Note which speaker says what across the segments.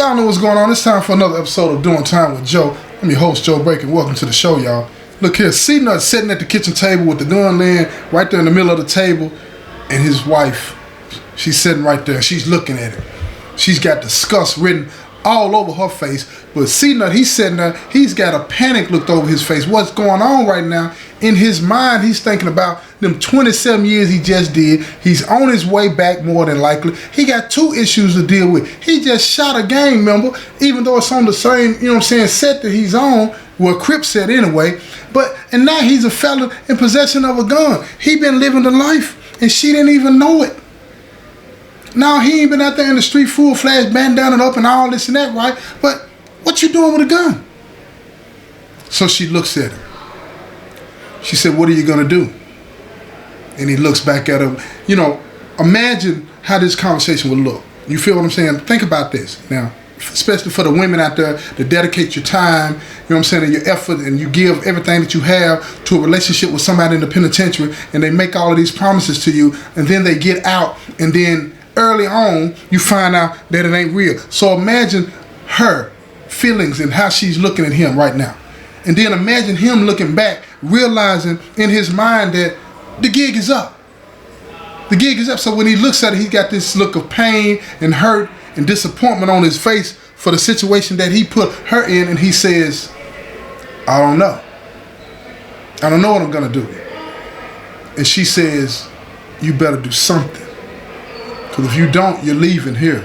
Speaker 1: Y'all know what's going on. It's time for another episode of Doing Time with Joe. I'm your host, Joe Break, and welcome to the show, y'all. Look here, C-Nut sitting at the kitchen table with the gun laying right there in the middle of the table, and his wife, she's sitting right there. She's looking at it. She's got disgust written all over her face, but C-Nut, he's sitting there, he's got a panic looked over his face. What's going on right now? In his mind, he's thinking about them 27 years he just did. He's on his way back more than likely. He got two issues to deal with. He just shot a gang member, even though it's on the same, set that he's on, well, Crip set anyway. And now he's a felon in possession of a gun. He been living the life, and she didn't even know it. Now, he ain't been out there in the street full flash bandana up and all this and that, right? But what you doing with a gun? So she looks at him. She said, what are you going to do? And he looks back at her. Imagine how this conversation would look. You feel what I'm saying? Think about this now, especially for the women out there that dedicate your time, and your effort, and you give everything that you have to a relationship with somebody in the penitentiary, and they make all of these promises to you, and then they get out, and then early on, you find out that it ain't real. So imagine her feelings and how she's looking at him right now. And then imagine him looking back, realizing in his mind that the gig is up. The gig is up. So when he looks at it, he's got this look of pain and hurt and disappointment on his face for the situation that he put her in. And he says, I don't know. I don't know what I'm going to do. And she says, you better do something. Because if you don't, you're leaving here.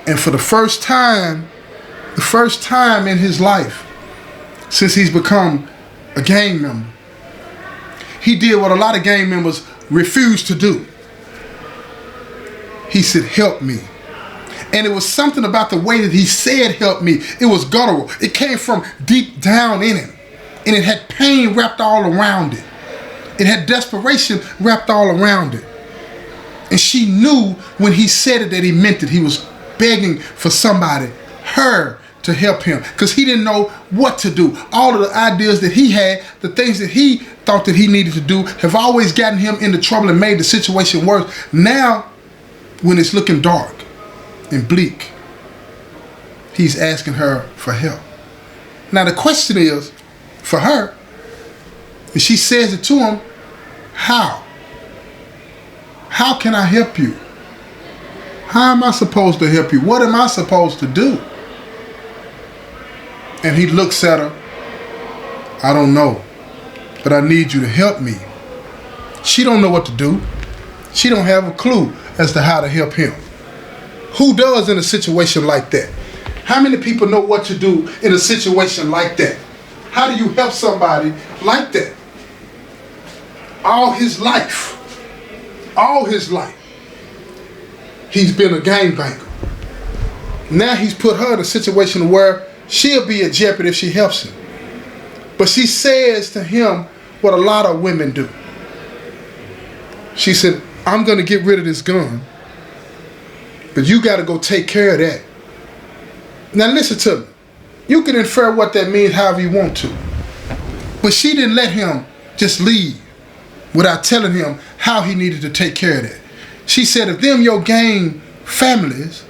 Speaker 1: And for the first time in his life, since he's become a gang member, he did what a lot of gang members refuse to do. He said, help me. And it was something about the way that he said help me. It was guttural. It came from deep down in him. And it had pain wrapped all around it. It had desperation wrapped all around it. And she knew when he said it that he meant it. He was begging for somebody, her, to help him, because he didn't know what to do. All of the ideas that he had, the things that he thought that he needed to do, have always gotten him into trouble and made the situation worse. Now, when it's looking dark and bleak, he's asking her for help. Now the question is, for her, and she says it to him, how? How can I help you? How am I supposed to help you? What am I supposed to do? And he looks at her. I don't know, but I need you to help me. She don't know what to do. She don't have a clue as to how to help him. Who does in a situation like that? How many people know what to do in a situation like that? How do you help somebody like that? All his life, he's been a gangbanger. Now he's put her in a situation where she'll be at jeopardy if she helps him. But she says to him what a lot of women do. She said, I'm going to get rid of this gun, but you got to go take care of that. Now listen to me. You can infer what that means however you want to. But she didn't let him just leave without telling him how he needed to take care of that. She said, if them your gang families,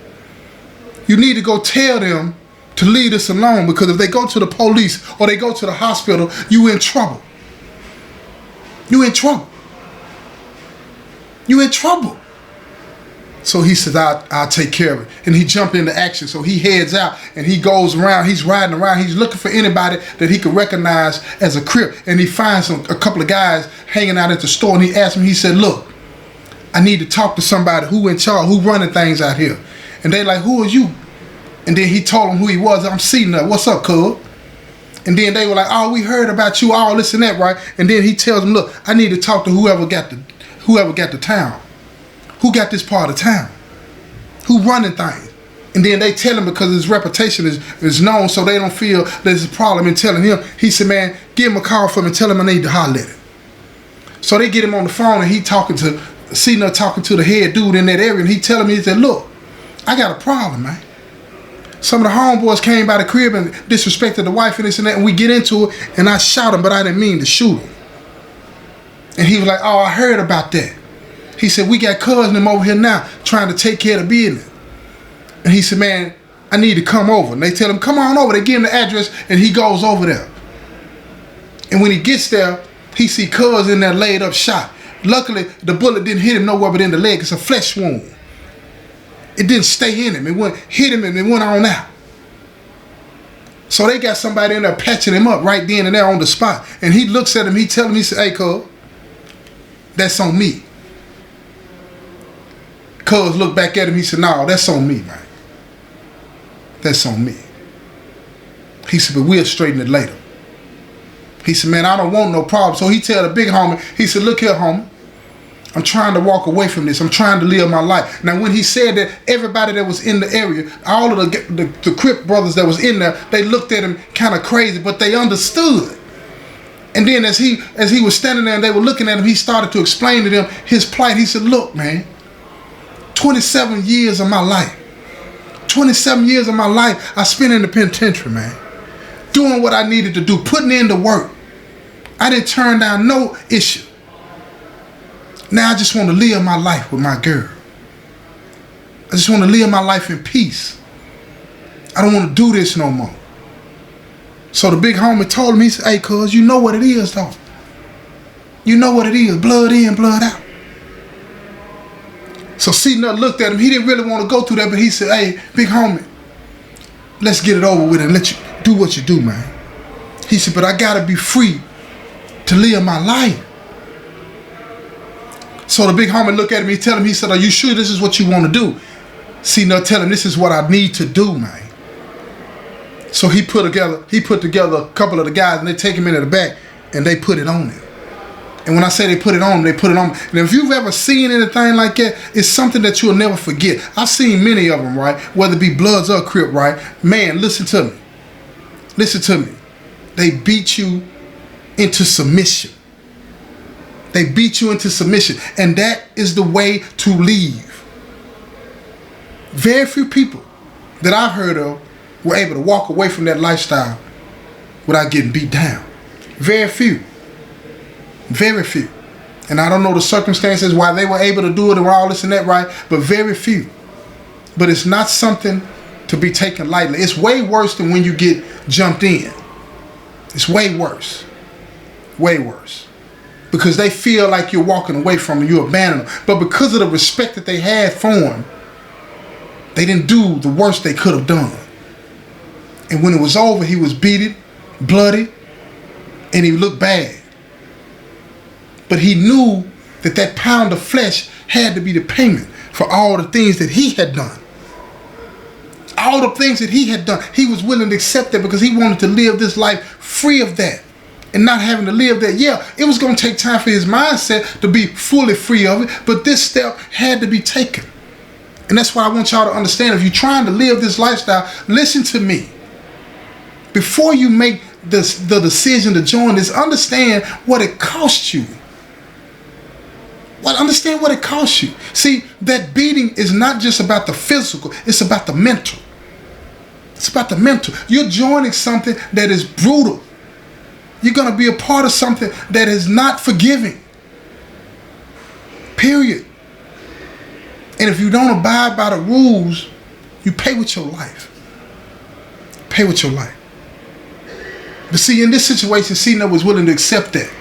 Speaker 1: you need to go tell them to leave this alone, because if they go to the police or they go to the hospital, you in trouble. You in trouble. You in trouble. So he says, I'll take care of it. And he jumped into action. So he heads out and he goes around. He's riding around. He's looking for anybody that he could recognize as a Crip. And he finds a couple of guys hanging out at the store. And he asked him, he said, look, I need to talk to somebody who in charge, who running things out here. And they like, who are you? And then he told them who he was. I'm C-Nut. What's up, cuz? And then they were like, oh, we heard about you, all this and that, right? And then he tells them, look, I need to talk to whoever got the town. Who got this part of town? Who running things? And then they tell him, because his reputation is known, so they don't feel there's a problem in telling him. He said, man, give him a call for me and tell him I need to holler at him. So they get him on the phone and he talking to C-Nut, talking to the head dude in that area, and he telling me, he said, look, I got a problem, man. Some of the homeboys came by the crib and disrespected the wife and this and that, and we get into it, and I shot him, but I didn't mean to shoot him. And he was like, oh, I heard about that. He said, we got cousin him over here now trying to take care of the business. And he said, man, I need to come over. And they tell him, come on over. They give him the address, and he goes over there. And when he gets there, he see cuz in there laid up shot. Luckily, the bullet didn't hit him nowhere but in the leg. It's a flesh wound. It didn't stay in him. It went hit him and it went on out. So they got somebody in there patching him up right then and there on the spot. And he looks at him. He tells him, he said, hey, cuz, that's on me. Cuz looked back at him. He said, no, that's on me, man. That's on me. He said, but we'll straighten it later. He said, man, I don't want no problem. So he tell the big homie, he said, look here, homie. I'm trying to walk away from this. I'm trying to live my life. Now, when he said that, everybody that was in the area, all of the Crip brothers that was in there, they looked at him kind of crazy, but they understood. And then as he was standing there and they were looking at him, he started to explain to them his plight. He said, look, man, 27 years of my life, 27 years of my life I spent in the penitentiary, man, doing what I needed to do, putting in the work. I didn't turn down no issue. Now I just want to live my life with my girl. I just want to live my life in peace. I don't want to do this no more. So the big homie told him, he said, hey, cuz, you know what it is, though. You know what it is, blood in, blood out. So C-Nut looked at him. He didn't really want to go through that, but he said, hey, big homie, let's get it over with and let you do what you do, man. He said, but I got to be free to live my life. So the big homie looked at him. He tell him, he said, are you sure this is what you want to do? C-Nut tell him, this is what I need to do, man. So he put together a couple of the guys, and they take him into the back and they put it on him. And when I say they put it on, they put it on. And if you've ever seen anything like that, it's something that you'll never forget. I've seen many of them, right? Whether it be Bloods or Crip, right? Man, listen to me. Listen to me. They beat you into submission. They beat you into submission. And that is the way to leave. Very few people that I've heard of were able to walk away from that lifestyle without getting beat down. Very few. Very few. And I don't know the circumstances why they were able to do it and all this and that, right? But very few. But it's not something to be taken lightly. It's way worse than when you get jumped in. It's way worse. Way worse. Because they feel like you're walking away from them, you abandon them. But because of the respect that they had for him, they didn't do the worst they could have done. And when it was over, he was beaten, bloody, and he looked bad. But he knew that that pound of flesh had to be the payment for all the things that he had done. All the things that he had done, he was willing to accept that because he wanted to live this life free of that and not having to live that. Yeah, it was going to take time for his mindset to be fully free of it, but this step had to be taken. And that's why I want y'all to understand, if you're trying to live this lifestyle, listen to me. Before you make the decision to join this, understand what it costs you. Well, understand what it costs you. See, that beating is not just about the physical, it's about the mental. It's about the mental. You're joining something that is brutal. You're going to be a part of something that is not forgiving. Period. And if you don't abide by the rules, you pay with your life. Pay with your life. But see, in this situation, C-Nut was willing to accept that.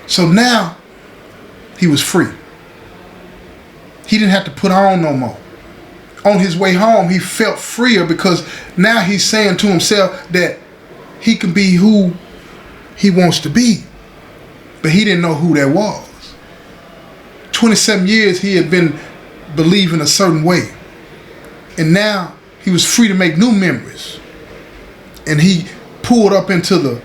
Speaker 1: So now, he was free. He didn't have to put on no more. On his way home, he felt freer because now he's saying to himself that he can be who he wants to be. But he didn't know who that was. 27 years he had been believing a certain way. And now he was free to make new memories. And he pulled up into the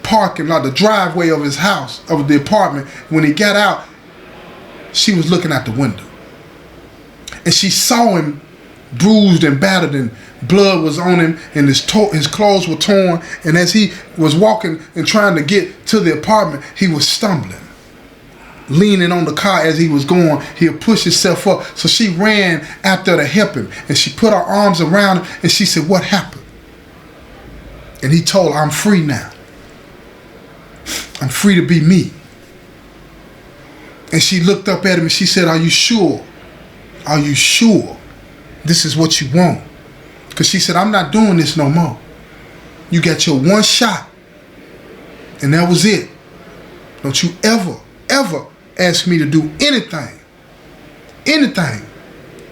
Speaker 1: parking lot, the driveway of his house, of the apartment. When he got out, she was looking out the window. And she saw him bruised and battered, and blood was on him, and his clothes were torn. And as he was walking and trying to get to the apartment, he was stumbling, leaning on the car as he was going. He'll push himself up. So she ran out there to help him, and she put her arms around him, and she said, "What happened?" And he told her, "I'm free now. I'm free to be me." And she looked up at him and she said, "Are you sure? Are you sure this is what you want?" Because she said, I'm not doing this no more. You got your one shot. And that was it. Don't you ever, ever ask me to do anything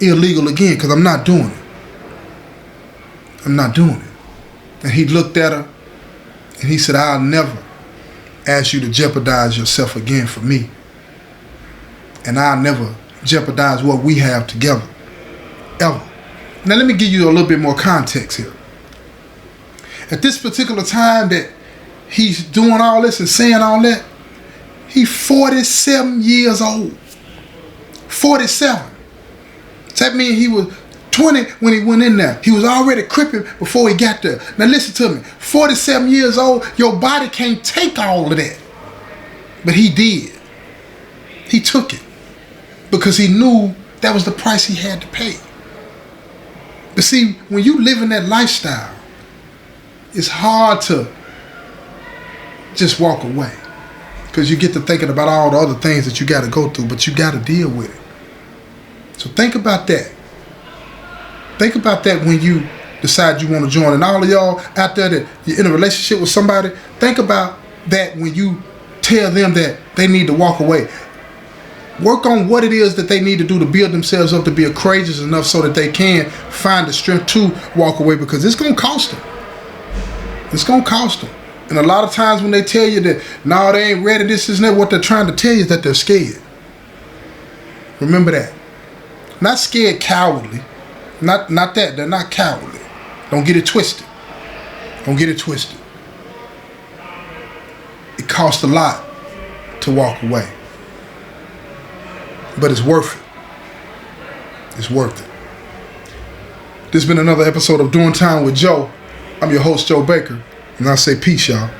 Speaker 1: illegal again, because I'm not doing it. I'm not doing it. And he looked at her and he said, I'll never ask you to jeopardize yourself again for me. And I'll never jeopardize what we have together. Ever. Now let me give you a little bit more context here. At this particular time that he's doing all this and saying all that, he's 47 years old. 47. So that means he was 20 when he went in there. He was already crippin' before he got there. Now listen to me. 47 years old, your body can't take all of that. But he did. He took it. Because he knew that was the price he had to pay. But see, when you live in that lifestyle, it's hard to just walk away. Because you get to thinking about all the other things that you got to go through, but you got to deal with it. So think about that. Think about that when you decide you want to join. And all of y'all out there that you're in a relationship with somebody, think about that when you tell them that they need to walk away. Work on what it is that they need to do to build themselves up to be courageous enough so that they can find the strength to walk away, because it's going to cost them. It's going to cost them. And a lot of times when they tell you that, no, they ain't ready, this isn't that, what they're trying to tell you is that they're scared. Remember that. Not scared cowardly. Not that. They're not cowardly. Don't get it twisted. Don't get it twisted. It costs a lot to walk away. But it's worth it. It's worth it. This has been another episode of Doing Time with Joe. I'm your host, Joe Baker. And I say peace, y'all.